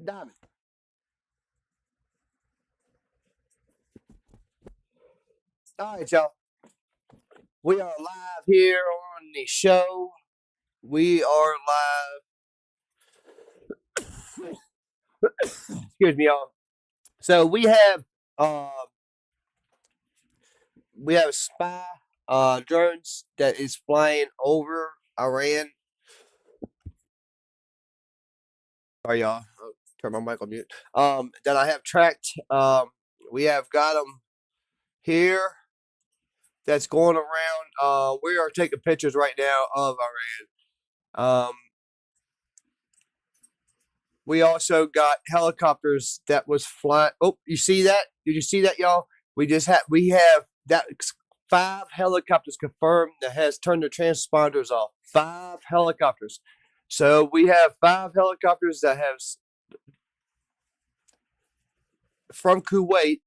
Diamond. All right, y'all. We are live here on the show. We are live. Excuse me, y'all. So uh we have spy drones that is flying over Iran. Sorry, y'all. I'll turn my mic on mute. That I have tracked. We have got them here. That's going around. We are taking pictures right now of Iran. We also got helicopters that was flying. Oh, you see that? Did you see that, y'all? We have that 5 helicopters confirmed that has turned their transponders off. 5 helicopters. So we have 5 helicopters that have from Kuwait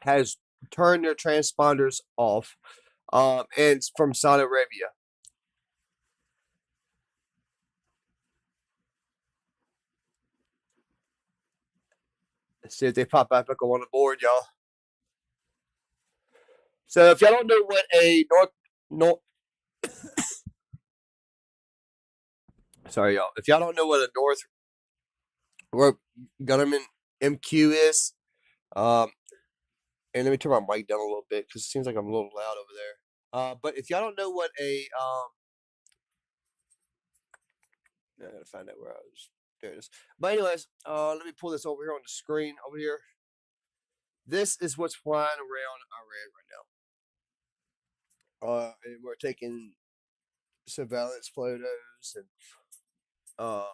has turned their transponders off, and it's from Saudi Arabia. Let's see if they pop back up on the board, y'all. So if y'all don't know what a north sorry y'all, if y'all don't know what a Northrop Grumman MQ is, um, and let me turn my mic down a little bit because it seems like I'm a little loud over there. But if y'all don't know what I gotta find out where I was. There it is. But anyways, let me pull this over here on the screen over here. This is what's flying around Iran right now. And we're taking surveillance photos and uh,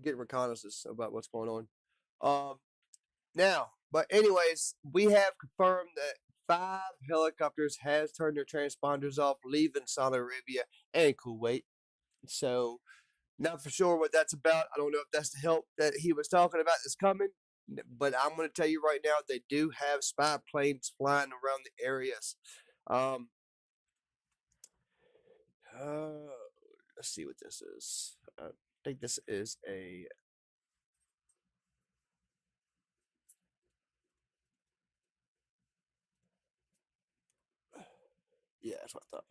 getting reconnaissance about what's going on. Now, but anyways, we have confirmed that 5 helicopters has turned their transponders off, leaving Saudi Arabia and Kuwait. So, not for sure what that's about. I don't know if that's the help that he was talking about that's coming, but I'm going to tell you right now, they do have spy planes flying around the areas. Um, uh, let's see what this is. I think this is a yeah, that's what I thought.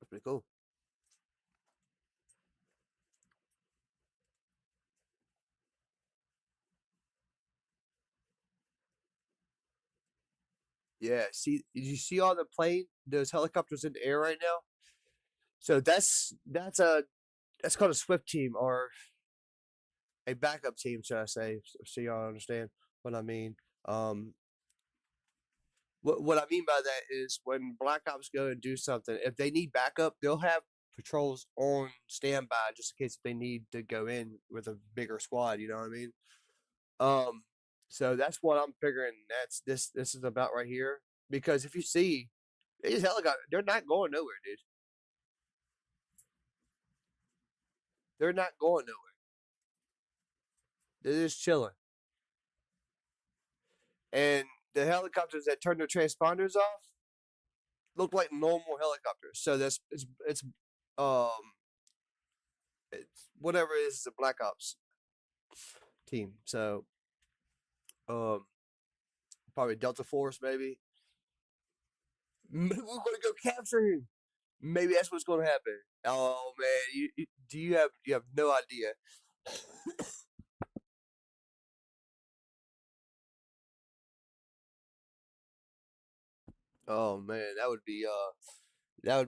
That's pretty cool. Yeah, see, did you see all the those helicopters in the air right now? So that's called a SWIFT team or a backup team, should I say? So y'all understand what I mean. Um, what I mean by that is when Black Ops go and do something, if they need backup, they'll have patrols on standby just in case if they need to go in with a bigger squad. You know what I mean? Um, so that's what I'm figuring. That's this is about right here because if you see these helicopters, they're not going nowhere, dude. They're not going nowhere. They're just chilling. And the helicopters that turn their transponders off look like normal helicopters. So that's um it's whatever it is, it's a Black Ops team. So um probably Delta Force maybe. We're gonna go capture him. Maybe that's what's gonna happen. Oh man, you have no idea. Oh man, that would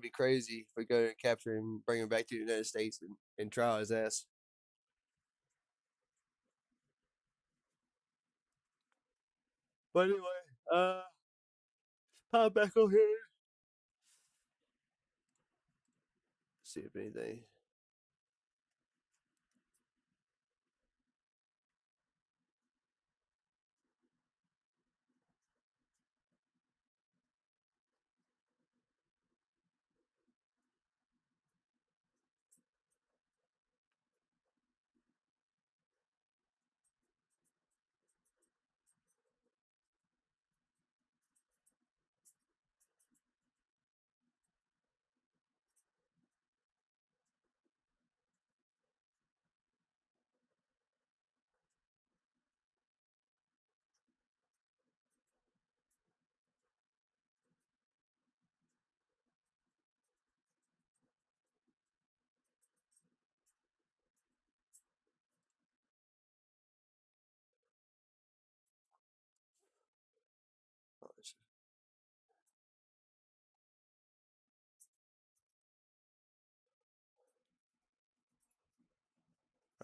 be crazy if we go and capture him, bring him back to the United States and trial his ass. But anyway, uh, pop back on here. See if anything.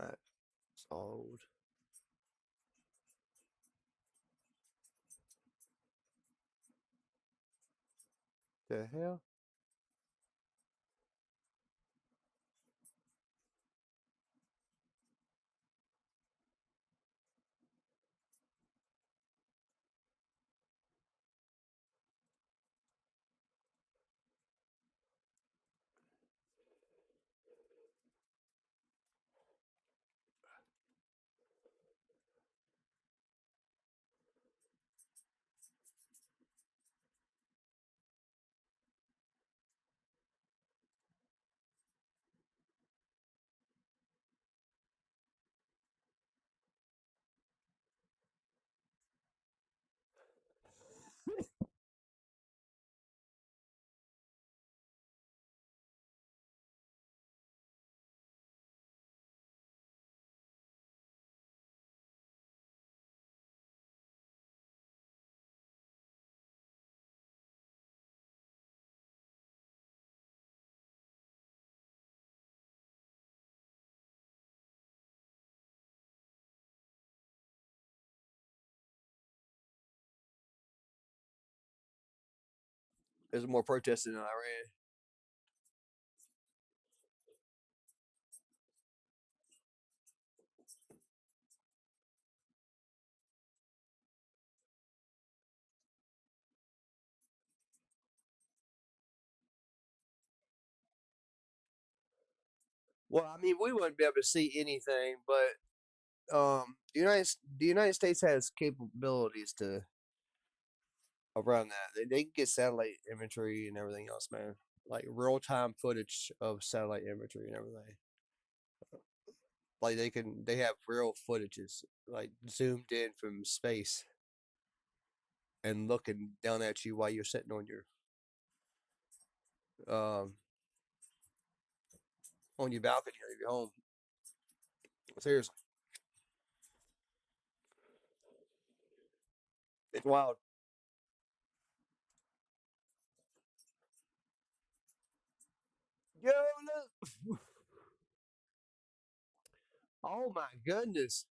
Alright, it's old. The hell? There's more protesting in Iran. Well, I mean, we wouldn't be able to see anything, but the United States has capabilities to around that. They can get satellite imagery and everything else, man. Like real time footage of satellite imagery and everything. Like they have real footages, like zoomed in from space and looking down at you while you're sitting um on your balcony or your home. Seriously, it's wild. Yo, look. Oh my goodness.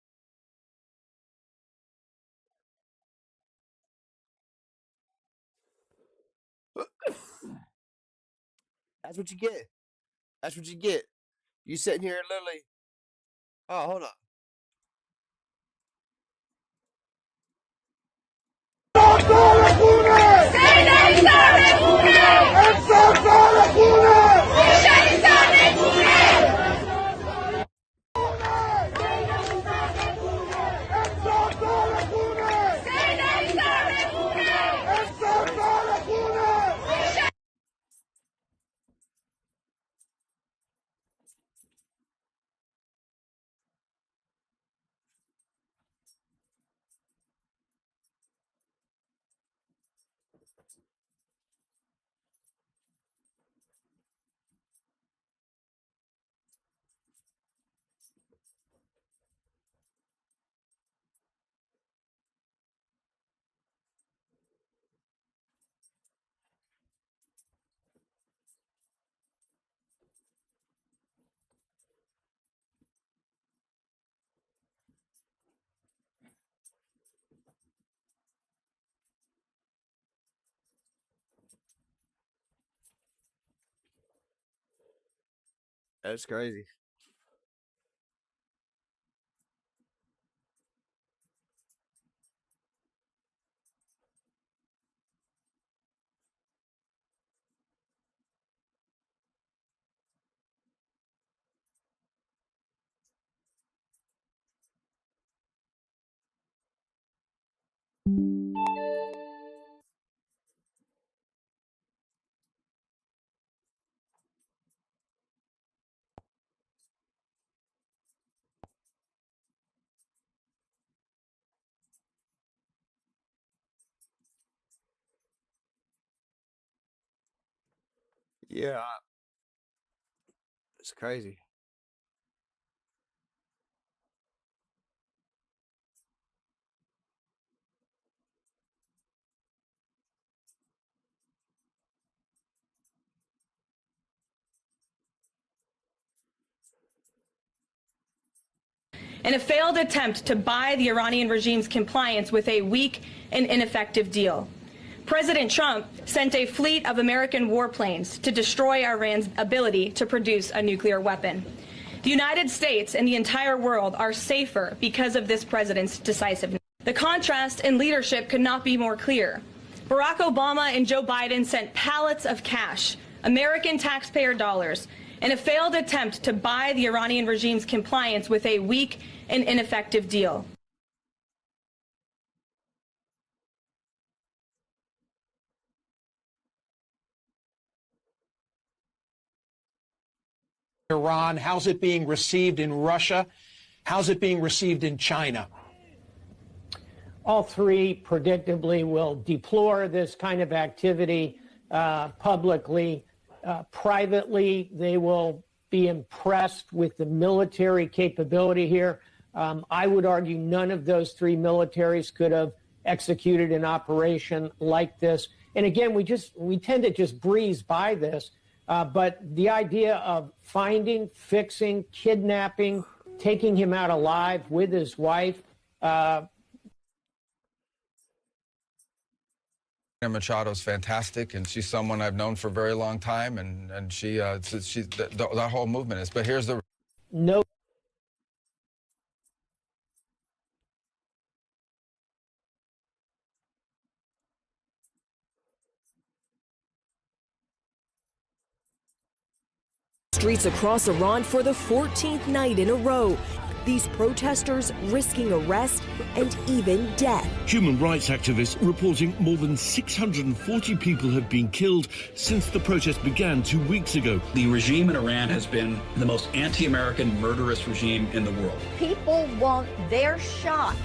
That's what you get. That's what you get. You sitting here literally. Oh, hold on. Crazy. That's crazy. Yeah, it's crazy. in a failed attempt to buy the Iranian regime's compliance with a weak and ineffective deal. President Trump sent a fleet of American warplanes to destroy Iran's ability to produce a nuclear weapon. The United States and the entire world are safer because of this president's decisiveness. The contrast in leadership could not be more clear. Barack Obama and Joe Biden sent pallets of cash, American taxpayer dollars, in a failed attempt to buy the Iranian regime's compliance with a weak and ineffective deal. Iran, how's it being received in Russia? How's it being received in China? All three, predictably, will deplore this kind of activity publicly. Privately, they will be impressed with the military capability here. I would argue none of those three militaries could have executed an operation like this. And again, we tend to just breeze by this. But the idea of finding, fixing, kidnapping, taking him out alive with his wife. Machado's fantastic, and she's someone I've known for a very long time, and she that whole movement is. But here's the no. Streets across Iran for the 14th night in a row. These protesters risking arrest and even death. Human rights activists reporting more than 640 people have been killed since the protest began 2 weeks ago. The regime in Iran has been the most anti-American, murderous regime in the world. People want their shot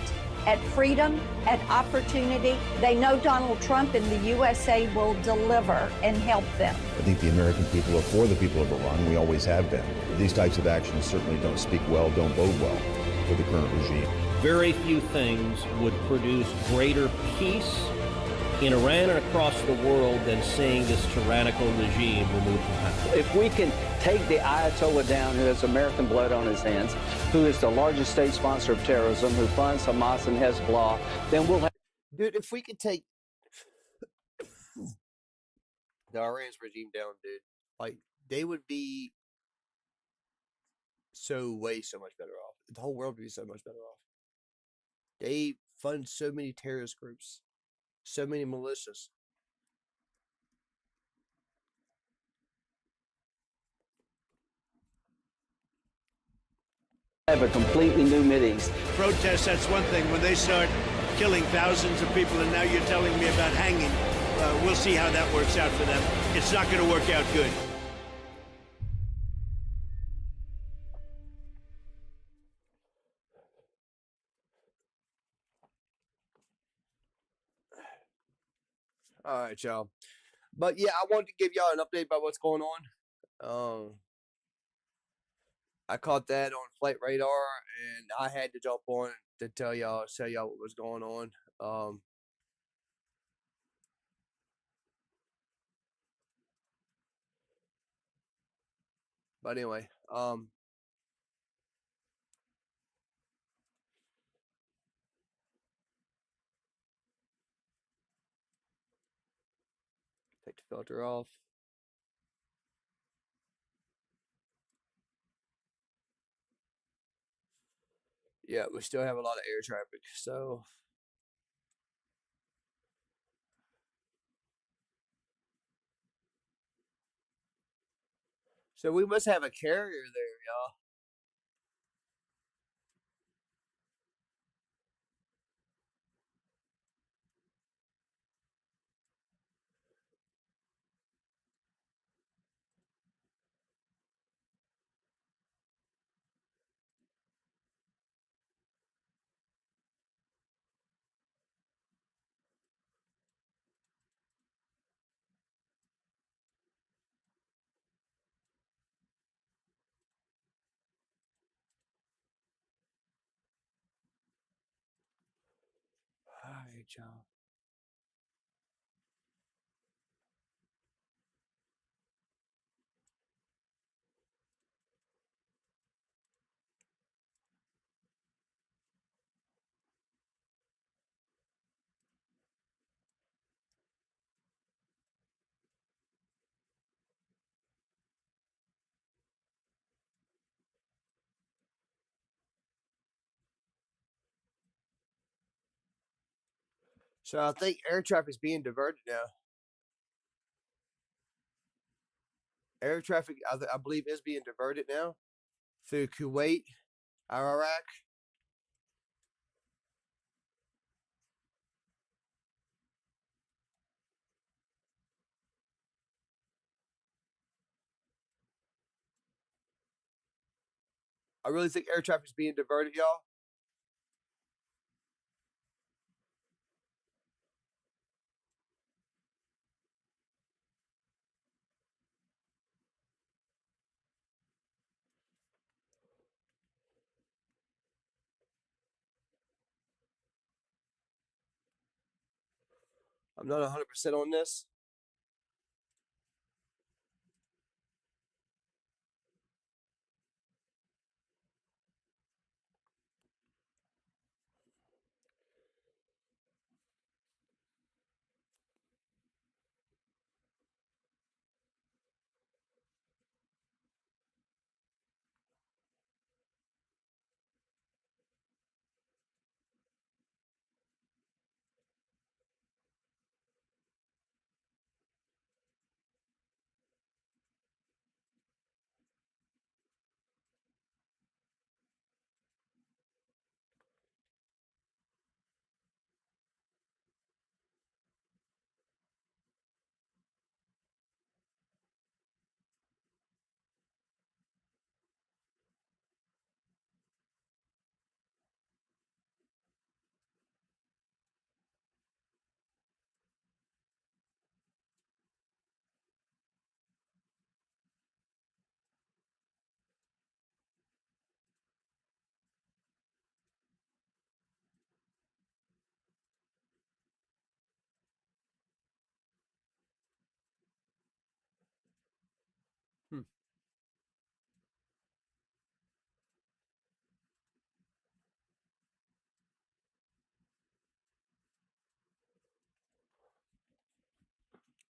at freedom, at opportunity. They know Donald Trump and the USA will deliver and help them. I think the American people are for the people of Iran. We always have been. These types of actions certainly don't speak well, don't bode well for the current regime. Very few things would produce greater peace in Iran and across the world than seeing this tyrannical regime removed from power. If we can take the Ayatollah down, who has American blood on his hands, who is the largest state sponsor of terrorism, who funds Hamas and Hezbollah, then we'll have... Dude, if we could take the Iran's regime down, dude, like, they would be so much better off. The whole world would be so much better off. They fund so many terrorist groups, so many militias. Have a completely new Mideast. Protests, that's one thing. When they start killing thousands of people, and now you're telling me about hanging, we'll see how that works out for them. It's not going to work out good. All right, y'all. But yeah, I wanted to give y'all an update about what's going on. I caught that on Flight Radar, and I had to jump on to tell y'all what was going on. But anyway, take the filter off. Yeah, we still have a lot of air traffic, so we must have a carrier there, y'all. All right, y'all. So I think air traffic is being diverted now. Air traffic, I believe, is being diverted now through Kuwait, Iraq. I really think air traffic is being diverted, y'all. I'm not 100% on this.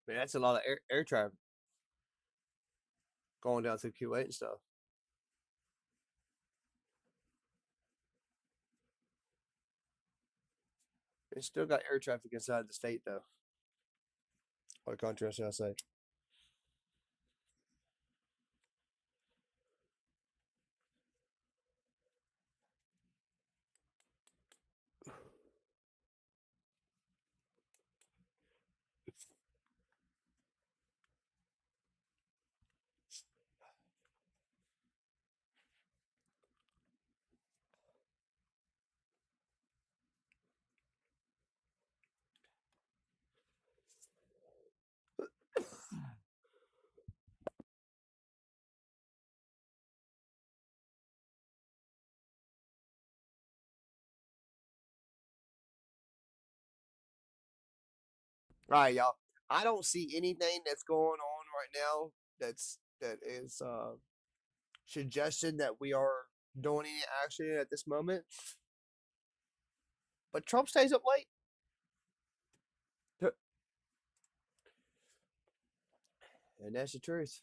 Man, that's a lot of air traffic going down through Kuwait and stuff. It's still got air traffic inside the state, though. Or country, should I say. All right, y'all. I don't see anything that's going on right now that is suggestion that we are doing any action at this moment. But Trump stays up late. And that's the truth.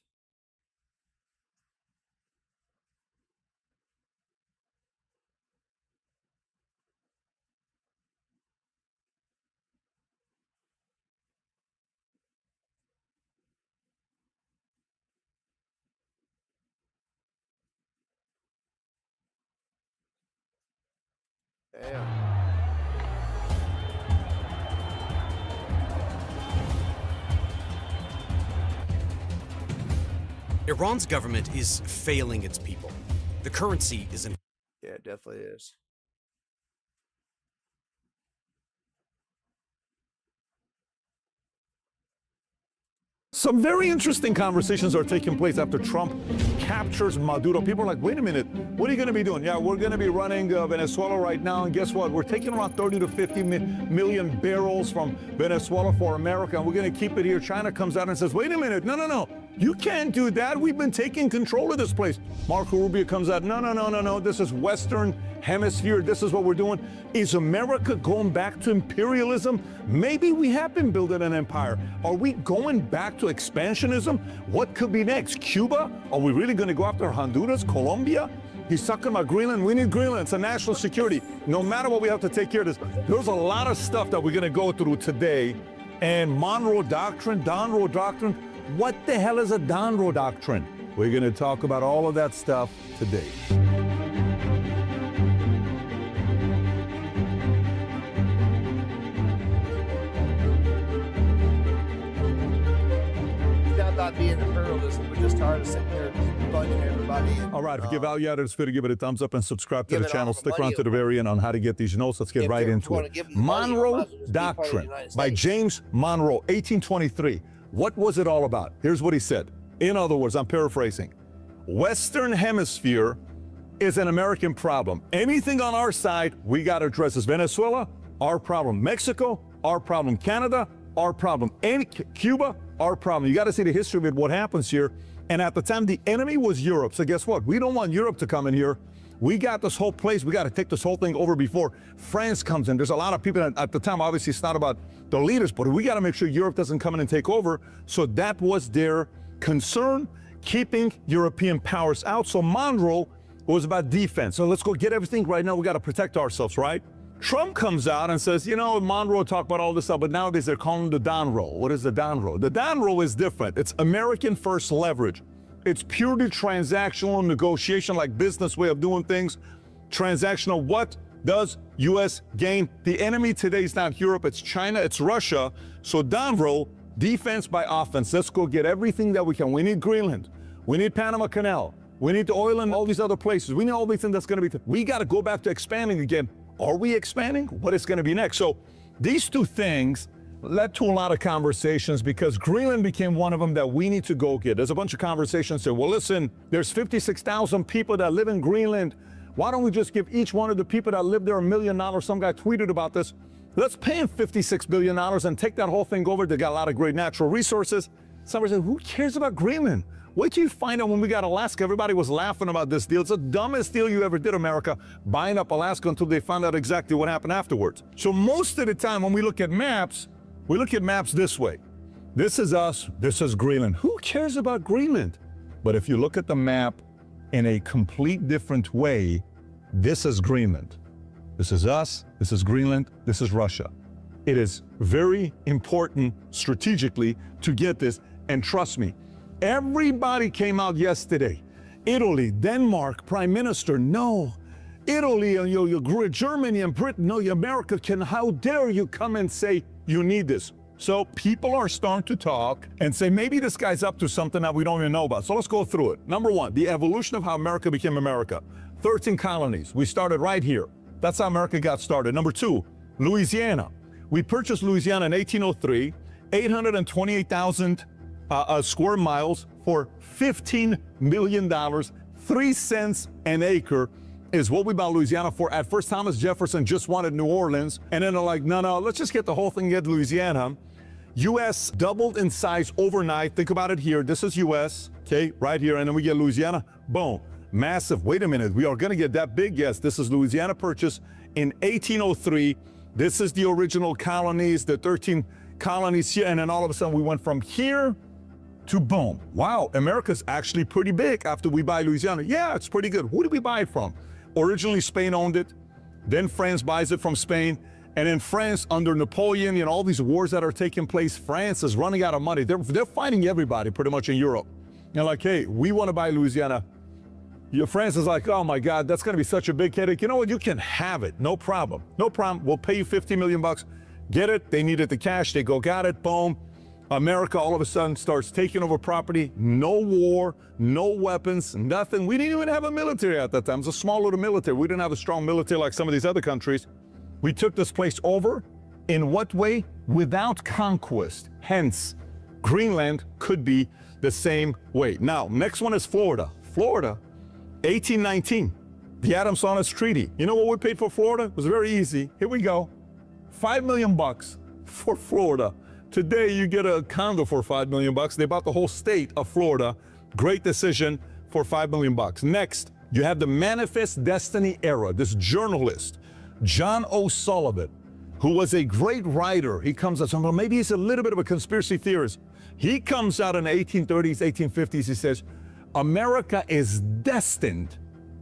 Damn. Iran's government is failing its people. The currency is in. Yeah, it definitely is. Some very interesting conversations are taking place after Trump captures Maduro. People are like, wait a minute, what are you going to be doing? Yeah, we're going to be running Venezuela right now, and guess what? We're taking around 30 to 50 million barrels from Venezuela for America, and we're going to keep it here. China comes out and says, wait a minute, no. You can't do that. We've been taking control of this place. Marco Rubio comes out, no. This is Western Hemisphere. This is what we're doing. Is America going back to imperialism? Maybe we have been building an empire. Are we going back to expansionism? What could be next? Cuba? Are we really going to go after Honduras, Colombia? He's talking about Greenland. We need Greenland. It's a national security. No matter what, we have to take care of this. There's a lot of stuff that we're going to go through today. And Monroe Doctrine, Donroe Doctrine. What the hell is a Donroe Doctrine? We're going to talk about all of that stuff today. Not being imperialism, we're just tired of sitting here bunching everybody. All right, if you give value out of this video, give it a thumbs up and subscribe to the channel. Stick around to the money. very end on how to get these notes. Let's get right into it. Monroe Doctrine by James Monroe, 1823. What was it all about? Here's what he said. In other words, I'm paraphrasing. Western Hemisphere is an American problem. Anything on our side, we got to address this. Venezuela, our problem. Mexico, our problem. Canada, our problem. And Cuba, our problem. You got to see the history of what happens here. And at the time, the enemy was Europe. So guess what? We don't want Europe to come in here. We got this whole place. We got to take this whole thing over before France comes in. There's a lot of people at the time. Obviously, it's not about the leaders, but we got to make sure Europe doesn't come in and take over. So that was their concern, keeping European powers out. So Monroe was about defense. So let's go get everything right now. We got to protect ourselves, right? Trump comes out and says, you know, Monroe talked about all this stuff, but nowadays they're calling the Donroe. What is the Donroe? The Donroe is different. It's American first leverage. It's purely transactional negotiation, like business way of doing things. Transactional. What does U.S. gain? The enemy today is not Europe, it's China, it's Russia. So Donroe, defense by offense. Let's go get everything that we can. We need Greenland. We need Panama Canal. We need the oil in all these other places. We need all these things that's going to be. We got to go back to expanding again. Are we expanding? What is going to be next? So these two things led to a lot of conversations because Greenland became one of them that we need to go get. There's a bunch of conversations that, well, listen, there's 56,000 people that live in Greenland. Why don't we just give each one of the people that live there $1 million? Some guy tweeted about this. Let's pay him $56 billion and take that whole thing over. They got a lot of great natural resources. Somebody said, who cares about Greenland? Wait till you find out when we got Alaska. Everybody was laughing about this deal. It's the dumbest deal you ever did, America, buying up Alaska until they found out exactly what happened afterwards. So most of the time when we look at maps, we look at maps this way. This is us, this is Greenland. Who cares about Greenland? But if you look at the map in a complete different way, this is Greenland. This is us, this is Greenland, this is Russia. It is very important strategically to get this, and trust me, everybody came out yesterday. Italy, Denmark, Prime Minister, no. Italy, Germany and Britain, no, America can, how dare you come and say you need this? So people are starting to talk and say, maybe this guy's up to something that we don't even know about. So let's go through it. Number one, the evolution of how America became America. 13 colonies. We started right here. That's how America got started. Number two, Louisiana. We purchased Louisiana in 1803, 828,000 square miles for $15 million, 3 cents an acre is what we bought Louisiana for. At first, Thomas Jefferson just wanted New Orleans, and then they're like, no, let's just get the whole thing, get Louisiana. U.S. doubled in size overnight. Think about it here. This is U.S., okay, right here, and then we get Louisiana. Boom, massive. Wait a minute, we are going to get that big? Yes, this is Louisiana purchase in 1803. This is the original colonies, the 13 colonies here, and then all of a sudden we went from here to boom. Wow, America's actually pretty big after we buy Louisiana. Yeah, it's pretty good. Who did we buy it from? Originally, Spain owned it. Then France buys it from Spain. And in France, under Napoleon, all these wars that are taking place, France is running out of money. They're fighting everybody pretty much in Europe. They're like, hey, we want to buy Louisiana. France is like, oh my God, that's going to be such a big headache. You know what? You can have it. No problem. No problem. We'll pay you $50 million. Get it. They needed the cash. They go, got it. Boom. America all of a sudden starts taking over property. No war, no weapons, nothing. We didn't even have a military at that time. It was a small little military. We didn't have a strong military like some of these other countries. We took this place over. In what way? Without conquest. Hence, Greenland could be the same way. Now, next one is Florida. Florida, 1819, the Adams-Sonnes Treaty. You know what we paid for Florida? It was very easy. Here we go. $5 million for Florida. Today, you get a condo for $5 million. They bought the whole state of Florida. Great decision for $5 million. Next, you have the Manifest Destiny era. This journalist, John O'Sullivan, who was a great writer. He comes out, well, maybe he's a little bit of a conspiracy theorist. He comes out in the 1830s, 1850s. He says, America is destined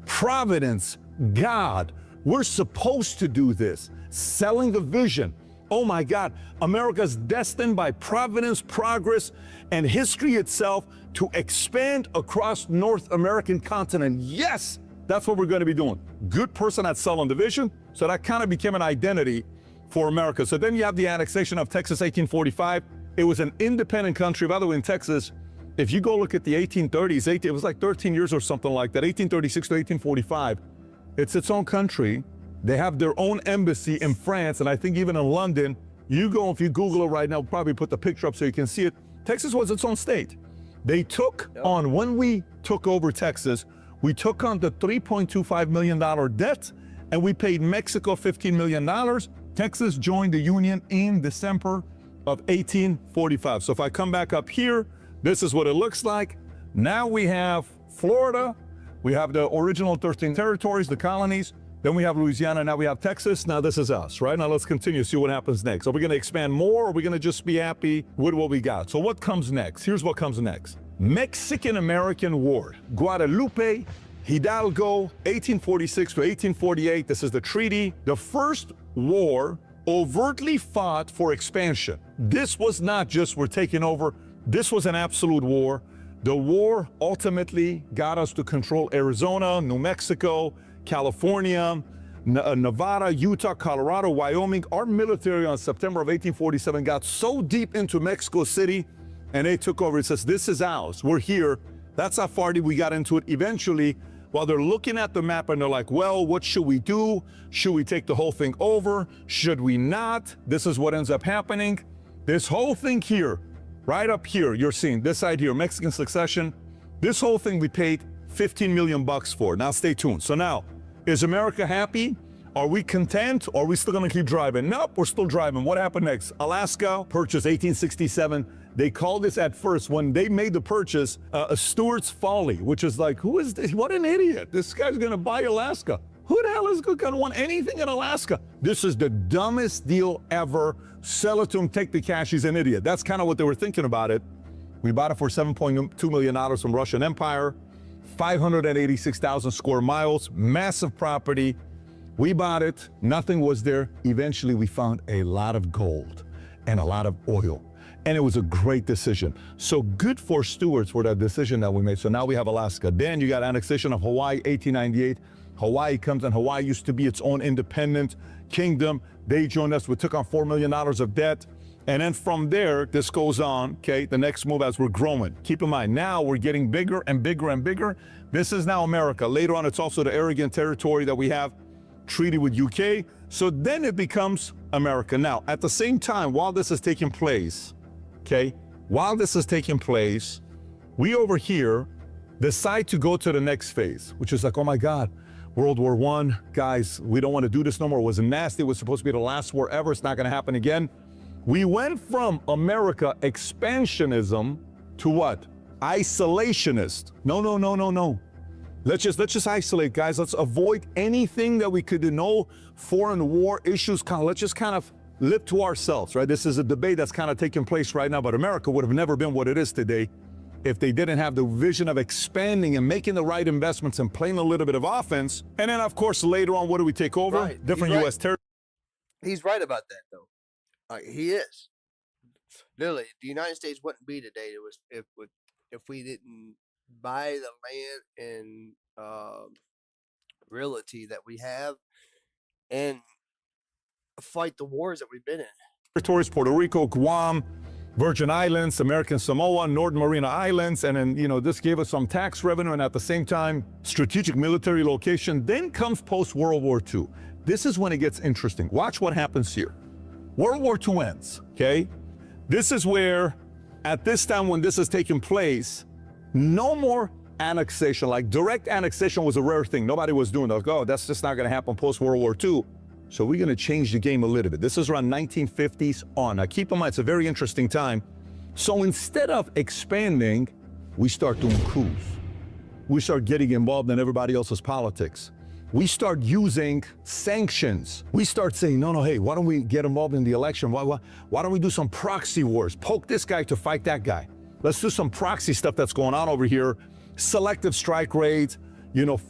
providence, God. We're supposed to do this. Selling the vision. Oh my God, America's destined by providence, progress, and history itself to expand across North American continent. Yes, that's what we're going to be doing. Good person at selling the vision. So that kind of became an identity for America. So then you have the annexation of Texas, 1845. It was an independent country. By the way, in Texas, if you go look at the 1830s, it was like 13 years or something like that, 1836 to 1845. It's its own country. They have their own embassy in France, and I think even in London. You go, if you Google it right now, probably put the picture up so you can see it. Texas was its own state. They took on, when we took over Texas, we took on the $3.25 million debt, and we paid Mexico $15 million. Texas joined the Union in December of 1845. So if I come back up here, this is what it looks like. Now we have Florida, we have the original 13 territories, the colonies, then we have Louisiana, now we have Texas. Now this is us, right? Now let's continue, see what happens next. Are we gonna expand more, or are we gonna just be happy with what we got? So what comes next? Here's what comes next. Mexican-American War, Guadalupe, Hidalgo, 1846 to 1848. This is the treaty. The first war overtly fought for expansion. This was not just we're taking over. This was an absolute war. The war ultimately got us to control Arizona, New Mexico, California, Nevada, Utah, Colorado, Wyoming. Our military on September of 1847 got so deep into Mexico City, and they took over. It says, this is ours. We're here. That's how far we got into it. Eventually, while they're looking at the map and they're like, well, what should we do? Should we take the whole thing over? Should we not? This is what ends up happening. This whole thing here, right up here, you're seeing this side here, Mexican succession. This whole thing we paid $15 million for. Now stay tuned. So now, is America happy? Are we content? Or are we still gonna keep driving? Nope, we're still driving. What happened next? Alaska, purchased 1867. They called this at first, when they made the purchase, a Stewart's Folly, which is like, who is this? What an idiot. This guy's gonna buy Alaska. Who the hell is gonna want anything in Alaska? This is the dumbest deal ever. Sell it to him, take the cash, he's an idiot. That's kind of what they were thinking about it. We bought it for $7.2 million from Russian Empire, 586,000 square miles, massive property. We bought it, nothing was there. Eventually we found a lot of gold and a lot of oil. And it was a great decision. So good for Stewarts for that decision that we made. So now we have Alaska. Then you got annexation of Hawaii, 1898. Hawaii comes in. Hawaii used to be its own independent kingdom. They joined us. We took on $4 million of debt. And then from there, this goes on, okay? The next move as we're growing. Keep in mind, now we're getting bigger and bigger and bigger. This is now America. Later on, it's also the Aragon territory that we have, treaty with UK. So then it becomes America. Now, at the same time, while this is taking place, okay, while this is taking place, we over here decide to go to the next phase, which is like, oh my God, World War I, guys, we don't want to do this no more. It was nasty. It was supposed to be the last war ever. It's not going to happen again. We went from America expansionism to what? Isolationist. No. Let's just isolate, guys. Let's avoid anything that we could do. No foreign war issues. Let's just kind of live to ourselves, right? This is a debate that's kind of taking place right now, but America would have never been what it is today if they didn't have the vision of expanding and making the right investments and playing a little bit of offense. And then, of course, later on, what do we take over? Right. Different U.S. territories. He's right about that, though. He is. Literally, the United States wouldn't be today if we didn't buy the land and realty that we have and fight the wars that we've been in. Territories, Puerto Rico, Guam, Virgin Islands, American Samoa, Northern Mariana Islands, and then, this gave us some tax revenue and at the same time, strategic military location. Then comes post-World War II. This is when it gets interesting. Watch what happens here. World War II ends, okay? This is where, at this time when this is taking place, no more annexation. Like direct annexation was a rare thing. Nobody was doing that. Like, oh, that's just not gonna happen post-World War II. So we're gonna change the game a little bit. This is around 1950s on. Now keep in mind, it's a very interesting time. So instead of expanding, we start doing coups. We start getting involved in everybody else's politics. We start using sanctions. We start saying, no, hey, why don't we get involved in the election? Why don't we do some proxy wars? Poke this guy to fight that guy. Let's do some proxy stuff that's going on over here. Selective strike raids,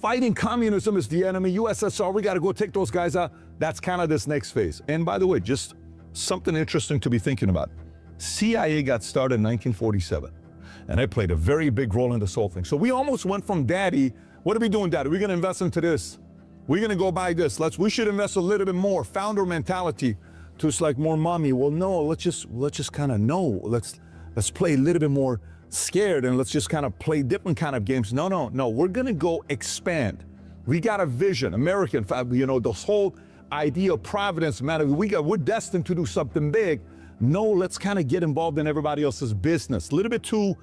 fighting communism is the enemy, USSR, we got to go take those guys out. That's kind of this next phase. And by the way, just something interesting to be thinking about. CIA got started in 1947, and it played a very big role in this whole thing. So we almost went from daddy, what are we doing, daddy? We're going to invest into this. We're going to go buy this. We should invest a little bit more. Founder mentality to it's like more mommy. Well, no, let's just kind of know. Let's play a little bit more scared, and let's just kind of play different kind of games. No. We're going to go expand. We got a vision, American, this whole idea of providence, man. We're destined to do something big. No, let's kind of get involved in everybody else's business. A little bit too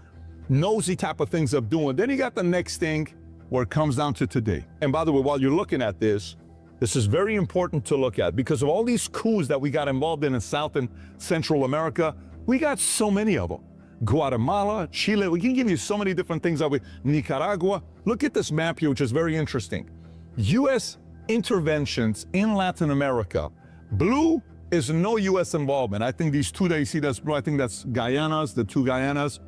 nosy type of things of doing. Then you got the next thing where it comes down to today. And by the way, while you're looking at this is very important to look at because of all these coups that we got involved in South and Central America. We got so many of them. Guatemala, Chile, we can give you so many different things. Nicaragua. Look at this map here, which is very interesting. U.S. interventions in Latin America. Blue is no U.S. involvement. I think these two that you see, that's blue. I think that's Guyanas, the two Guyanas.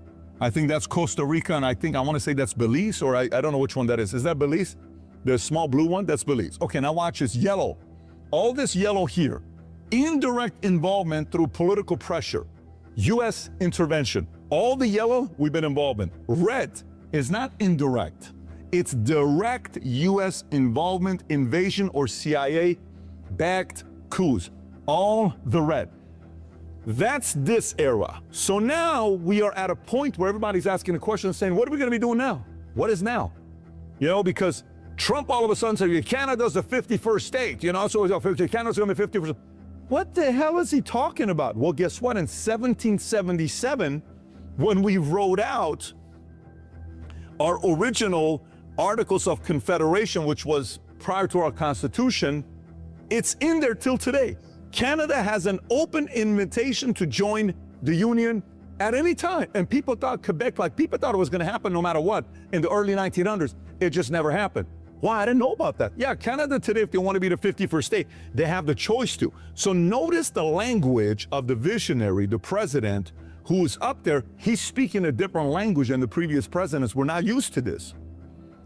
I think that's Costa Rica, and I want to say that's Belize, or I don't know which one that is. Is that Belize? The small blue one? That's Belize. Okay, now watch this yellow. All this yellow here. Indirect involvement through political pressure. U.S. intervention. All the yellow, we've been involved in. Red is not indirect. It's direct U.S. involvement, invasion, or CIA-backed coups. All the red. That's this era. So now we are at a point where everybody's asking a question and saying, what are we going to be doing now? What is now? Because Trump all of a sudden said, Canada's the 51st state, so Canada's going to be 50%. What the hell is he talking about? Well, guess what? In 1777, when we wrote out our original Articles of Confederation, which was prior to our Constitution, it's in there till today. Canada has an open invitation to join the Union at any time. And people thought people thought it was going to happen no matter what in the early 1900s. It just never happened. Why? I didn't know about that. Yeah, Canada today, if they want to be the 51st state, they have the choice to. So notice the language of the visionary, the president, who's up there. He's speaking a different language than the previous presidents. We're not used to this.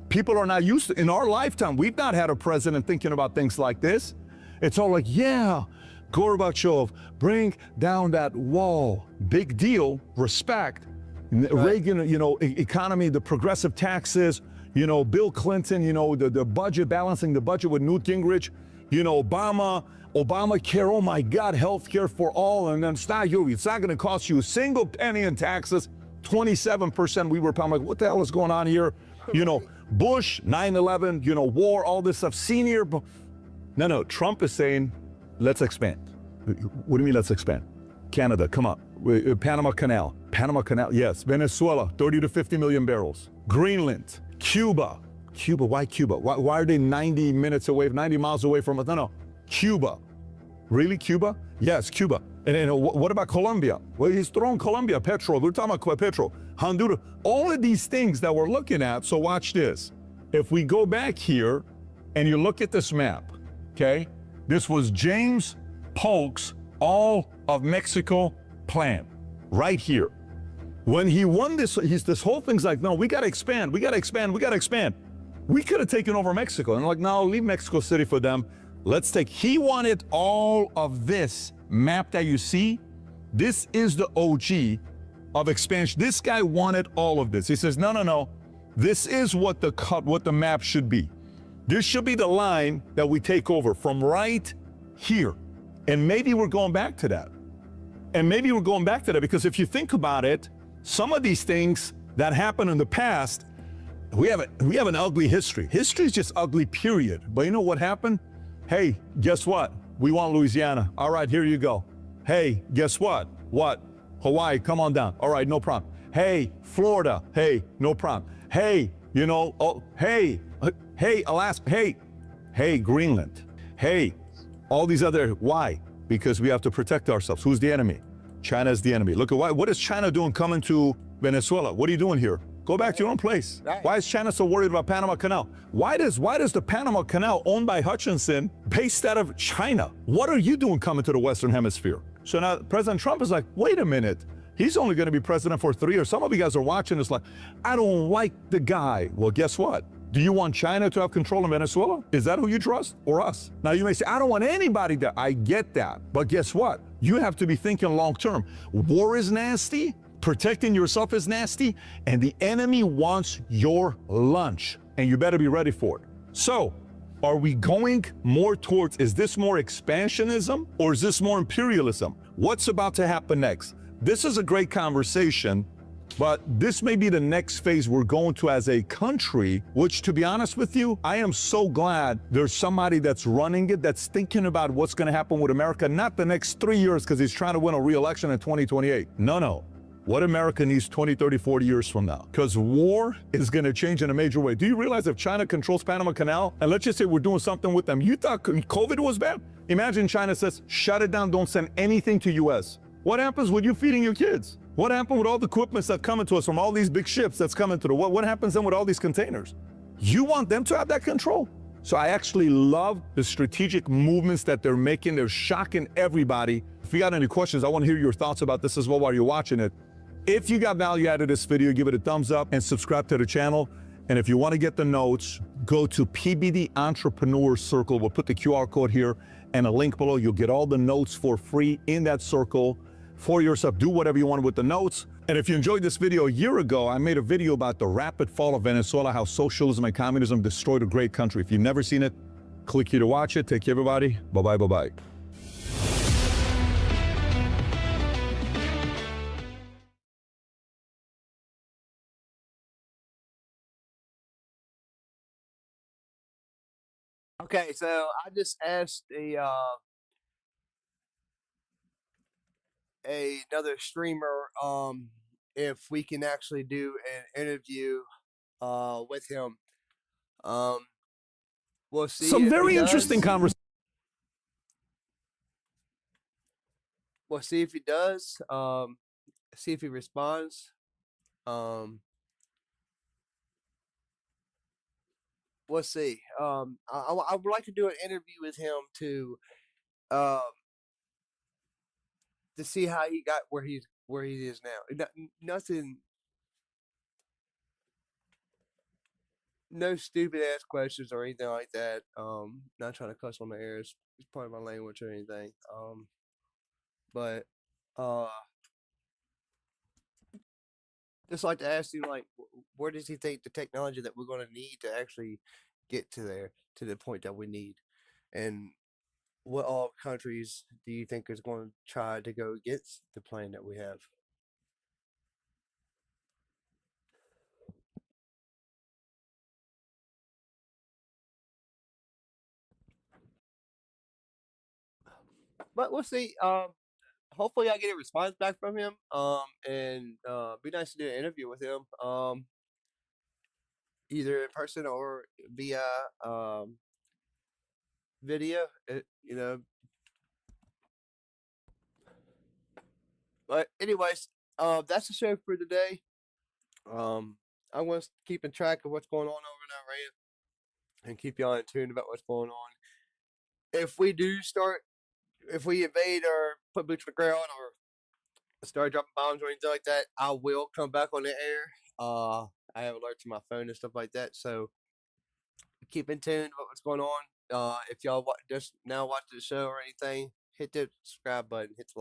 People are not used to, in our lifetime, we've not had a president thinking about things like this. It's all like, yeah, Gorbachev, bring down that wall. Big deal, respect. Reagan, economy, the progressive taxes, Bill Clinton, the budget, balancing the budget with Newt Gingrich, Obamacare, oh my God, health care for all. And then it's not going to cost you a single penny in taxes, 27% we were, I'm like, what the hell is going on here? Bush, 9/11, war, all this stuff, senior. No, Trump is saying, let's expand. What do you mean, let's expand? Canada, come on. Panama Canal, yes. Venezuela, 30 to 50 million barrels. Greenland, Cuba, why Cuba? Why are they 90 miles away from us? No, Cuba. Really, Cuba? Yes, Cuba. And what about Colombia? Well, he's throwing Colombia, petrol. We're talking about petrol. Honduras, all of these things that we're looking at. So watch this. If we go back here and you look at this map, okay? This was James Polk's All of Mexico plan, right here. When he won this, this whole thing's like, no, we got to expand. We got to expand. We could have taken over Mexico. And like, no, leave Mexico City for them. He wanted all of this map that you see. This is the OG of expansion. This guy wanted all of this. He says, no. This is what the map should be. This should be the line that we take over from right here. And maybe we're going back to that. Because if you think about it, some of these things that happened in the past, we have an ugly history. History is just ugly, period. But you know what happened? Hey, guess what? We want Louisiana. All right, here you go. Hey, guess what? What? Hawaii, come on down. All right, no problem. Hey, Florida. Hey, no problem. Hey, hey, Alaska. Hey, Greenland. Hey, all these other, why? Because we have to protect ourselves. Who's the enemy? China is the enemy. Look at what is China doing coming to Venezuela? What are you doing here? Go back to your own place. Right. Why is China so worried about Panama Canal? Why does the Panama Canal owned by Hutchinson based out of China? What are you doing coming to the Western Hemisphere? So now President Trump is like, wait a minute. He's only going to be president for 3 years. Some of you guys are watching this like, I don't like the guy. Well, guess what? Do you want China to have control in Venezuela? Is that who you trust, or us? Now you may say, I don't want anybody there. I get that. But guess what? You have to be thinking long term. War is nasty, protecting yourself is nasty, and the enemy wants your lunch, and you better be ready for it. So, are we going more towards, is this more expansionism or is this more imperialism? What's about to happen next? This is a great conversation, but this may be the next phase we're going to as a country, which, to be honest with you, I am so glad there's somebody that's running it, that's thinking about what's going to happen with America, not the next 3 years because he's trying to win a re-election in 2028. No. What America needs 20, 30, 40 years from now. Because war is going to change in a major way. Do you realize if China controls Panama Canal, and let's just say we're doing something with them, you thought COVID was bad? Imagine China says, shut it down, don't send anything to US. What happens with you feeding your kids? What happened with all the equipment that's coming to us from all these big ships that's coming to what happens then with all these containers? You want them to have that control? So I actually love the strategic movements that they're making. They're shocking everybody. If you got any questions, I want to hear your thoughts about this as well while you're watching it. If you got value out of this video, give it a thumbs up and subscribe to the channel. And if you want to get the notes, go to PBD Entrepreneur Circle. We'll put the QR code here and a link below. You'll get all the notes for free in that circle for yourself. Do whatever you want with the notes. And if you enjoyed this video a year ago, I made a video about the rapid fall of Venezuela, how socialism and communism destroyed a great country. If you've never seen it, click here to watch it. Take care, everybody. Bye-bye, bye-bye. Okay, so I just asked another streamer if we can actually do an interview with him. We'll see. Some very interesting conversation. We'll see if he does. See if he responds. We'll see. I would like to do an interview with him to see how he got where he is now. Nothing, no stupid ass questions or anything like that. Not trying to cuss on the air. It's part of my language or anything. But just like to ask you, like, where does he think the technology that we're going to need to actually get to the point that we need, and what all countries do you think is going to try to go against the plan that we have? But we'll see. Hopefully I get a response back from him. And be nice to do an interview with him. Either in person or via video. But anyways, that's the show for today. I'm going to keep in track of what's going on over in Iran and keep y'all in tune about what's going on. If we invade or put boots on the ground or start dropping bombs or anything like that, I will come back on the air. I have alerts on my phone and stuff like that, so keep in tune about what's going on. If y'all just now watch the show or anything, hit the subscribe button, hit the